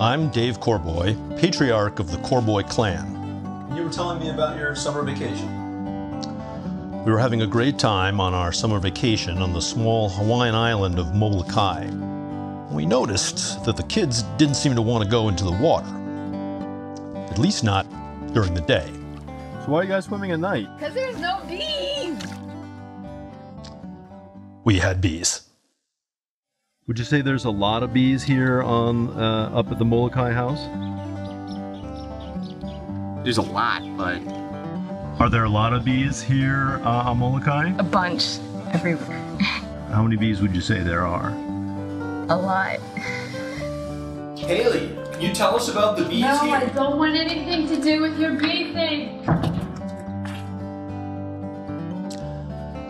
I'm Dave Corboy, patriarch of the Corboy clan. You were telling me about your summer vacation. We were having a great time on our summer vacation on the small Hawaiian island of Molokai. We noticed that the kids didn't seem to want to go into the water, at least not during the day. So why are you guys swimming at night? Because there's no bees! We had bees. Would you say there's a lot of bees here on up at the Molokai house? There's a lot, but... Are there a lot of bees here on Molokai? A bunch. Everywhere. How many bees would you say there are? A lot. Haley, can you tell us about the bees No, here? I don't want anything to do with your bee thing.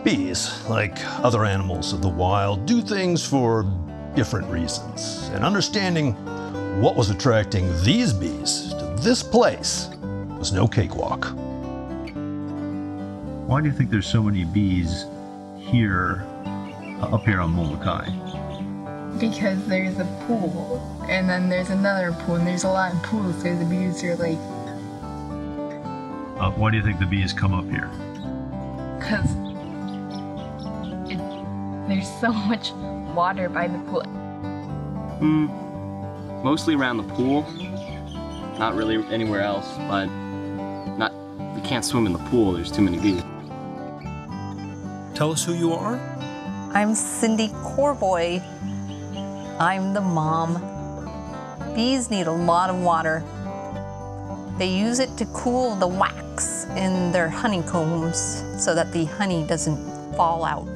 Bees, like other animals of the wild, do things for different reasons. And understanding what was attracting these bees to this place was no cakewalk. Why do you think there's so many bees here, up here on Molokai? Because there's a pool, and then there's another pool, and there's a lot of pools, so the bees are like... Why do you think the bees come up here? Because there's so much water by the pool. Mostly around the pool. Not really anywhere else, but we can't swim in the pool, there's too many bees. Tell us who you are. I'm Cindy Corboy. I'm the mom. Bees need a lot of water. They use it to cool the wax in their honeycombs so that the honey doesn't fall out.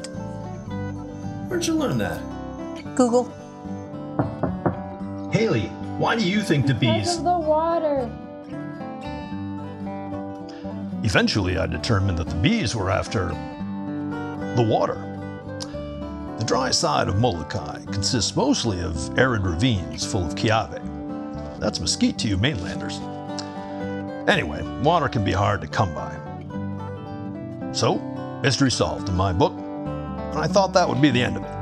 Where'd you learn that? Google. Haley, why do you think the Because bees... of the water. Eventually, I determined that the bees were after the water. The dry side of Molokai consists mostly of arid ravines full of kiawe. That's mesquite to you mainlanders. Anyway, water can be hard to come by. So, mystery solved in my book, and I thought that would be the end of it.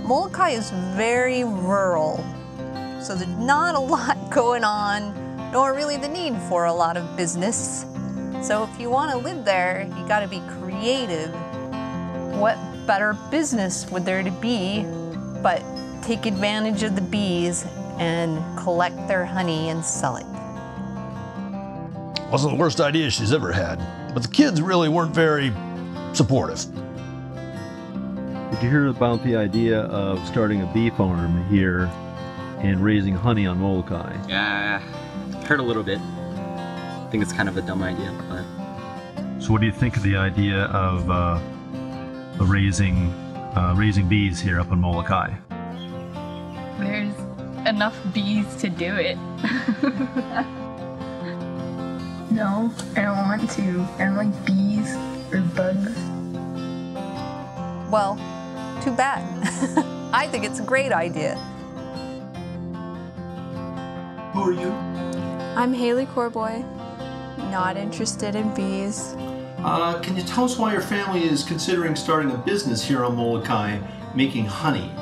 Molokai is very rural, so there's not a lot going on, nor really the need for a lot of business. So if you want to live there, you got to be creative. What better business would there to be but take advantage of the bees and collect their honey and sell it? Wasn't the worst idea she's ever had, but the kids really weren't very supportive. Did you hear about the idea of starting a bee farm here and raising honey on Molokai? Yeah, heard a little bit. I think it's kind of a dumb idea, but... So what do you think of the idea of raising bees here up in Molokai? There's enough bees to do it. No, I don't want to. I don't like bees or bugs. Well, too bad. I think it's a great idea. Who are you? I'm Haley Corboy, not interested in bees. Can you tell us why your family is considering starting a business here on Molokai making honey?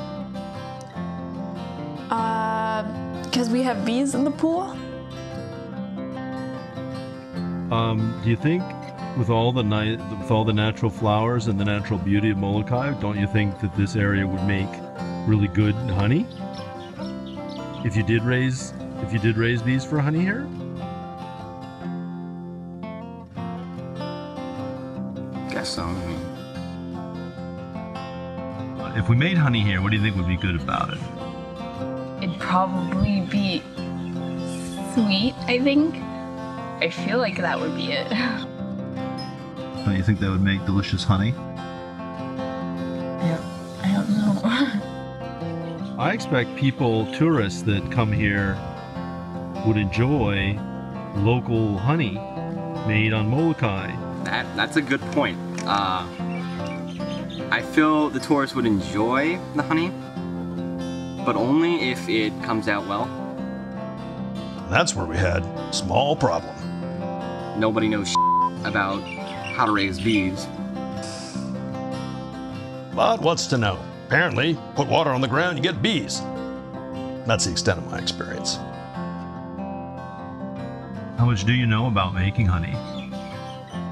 Because we have bees in the pool. Do you think with all the natural flowers and the natural beauty of Molokai, don't you think that this area would make really good honey? If you did raise bees for honey here? Guess so. If we made honey here, what do you think would be good about it? It'd probably be sweet, I think. I feel like that would be it. Don't you think that would make delicious honey? I don't know. I expect tourists that come here would enjoy local honey made on Molokai. That's a good point. I feel the tourists would enjoy the honey, but only if it comes out well. That's where we had a small problem. Nobody knows about how to raise bees. But what's to know? Apparently, put water on the ground, you get bees. That's the extent of my experience. How much do you know about making honey?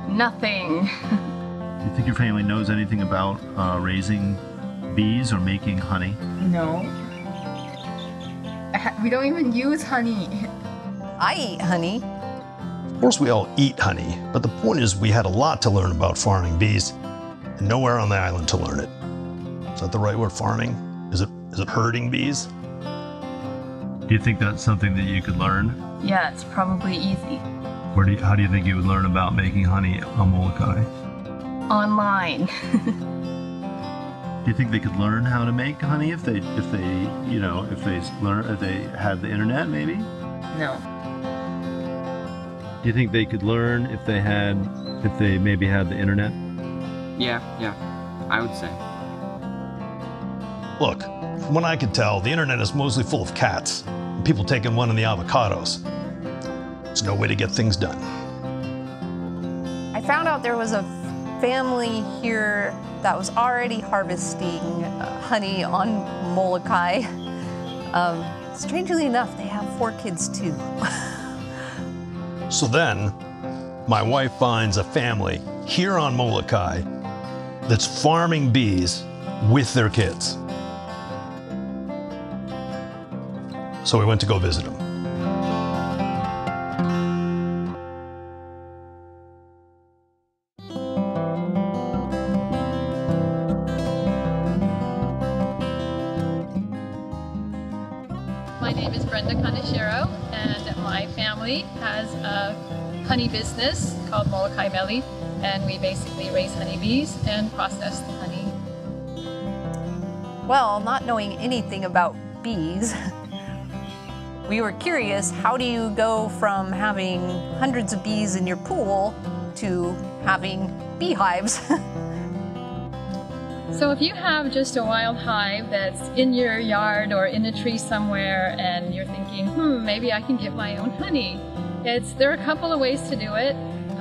Nothing. Do you think your family knows anything about raising bees or making honey? No. We don't even use honey. I eat honey. Of course, we all eat honey, but the point is we had a lot to learn about farming bees, and nowhere on the island to learn it. Is that the right word, farming? Is it herding bees? Do you think that's something that you could learn? Yeah, it's probably easy. How do you think you would learn about making honey on Molokai? Online. Do you think they could learn how to make honey if they had the internet maybe? No. Do you think they could learn if they maybe had the internet? Yeah, I would say. Look, from what I can tell, the internet is mostly full of cats, and people taking one in the avocados. There's no way to get things done. I found out there was a family here that was already harvesting honey on Molokai. Strangely enough, they have 4 kids too. So then, my wife finds a family here on Molokai that's farming bees with their kids. So we went to go visit them. My name is Brenda Kaneshiro, and my family has a honey business called Molokai Honey, and we basically raise honeybees and process the honey. Well, not knowing anything about bees, we were curious, how do you go from having hundreds of bees in your pool to having beehives? So if you have just a wild hive that's in your yard or in a tree somewhere and you're thinking, maybe I can get my own honey, there are a couple of ways to do it.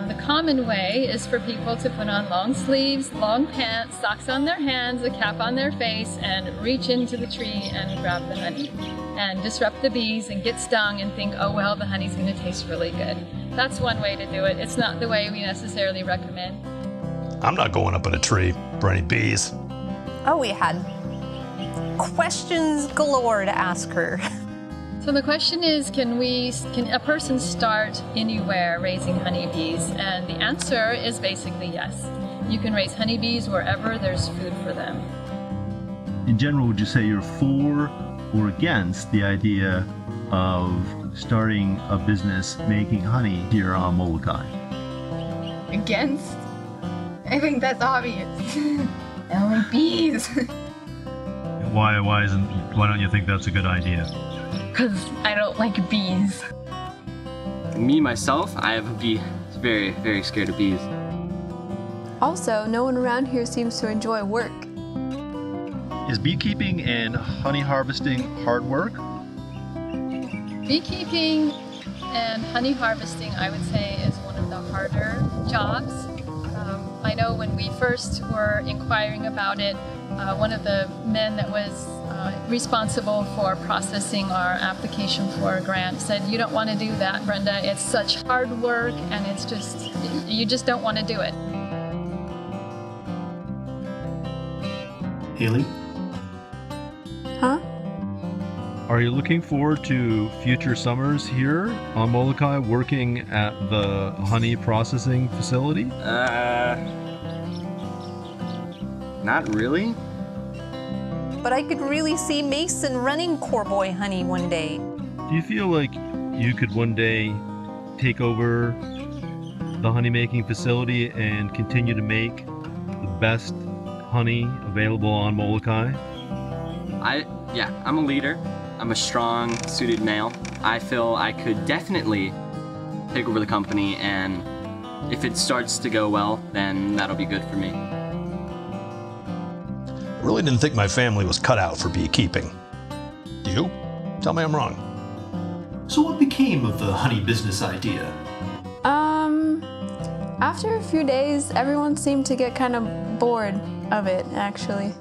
The common way is for people to put on long sleeves, long pants, socks on their hands, a cap on their face, and reach into the tree and grab the honey and disrupt the bees and get stung and think, oh well, the honey's going to taste really good. That's one way to do it. It's not the way we necessarily recommend. I'm not going up in a tree for any bees. Oh, we had questions galore to ask her. So the question is, can a person start anywhere raising honeybees? And the answer is basically yes. You can raise honeybees wherever there's food for them. In general, would you say you're for or against the idea of starting a business making honey here on Molokai? Against? I think that's obvious. I don't like bees. Why don't you think that's a good idea? Because I don't like bees. Me, myself, I have a bee. Very, very scared of bees. Also, no one around here seems to enjoy work. Is beekeeping and honey harvesting hard work? Beekeeping and honey harvesting, I would say, is one of the harder jobs. I know when we first were inquiring about it, one of the men that was responsible for processing our application for a grant said, you don't want to do that, Brenda. It's such hard work and you just don't want to do it. Haley? Huh? Are you looking forward to future summers here on Molokai working at the honey processing facility? Not really. But I could really see Mason running Corboy Honey one day. Do you feel like you could one day take over the honey making facility and continue to make the best honey available on Molokai? I'm a leader. I'm a strong, suited male. I feel I could definitely take over the company, and if it starts to go well, then that'll be good for me. I really didn't think my family was cut out for beekeeping. Do you? Tell me I'm wrong. So what became of the honey business idea? After a few days, everyone seemed to get kind of bored of it, actually.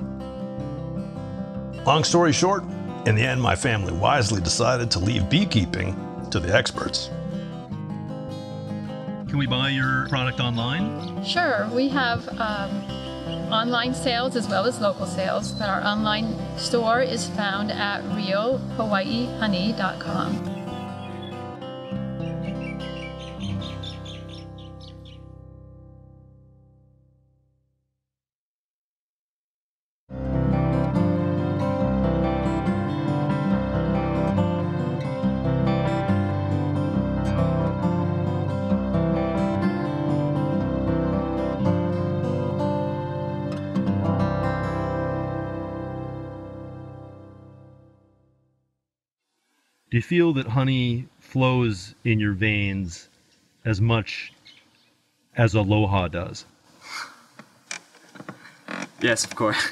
Long story short, in the end, my family wisely decided to leave beekeeping to the experts. Can we buy your product online? Sure, we have online sales as well as local sales, but our online store is found at realhawaiihoney.com. Do you feel that honey flows in your veins as much as aloha does? Yes, of course.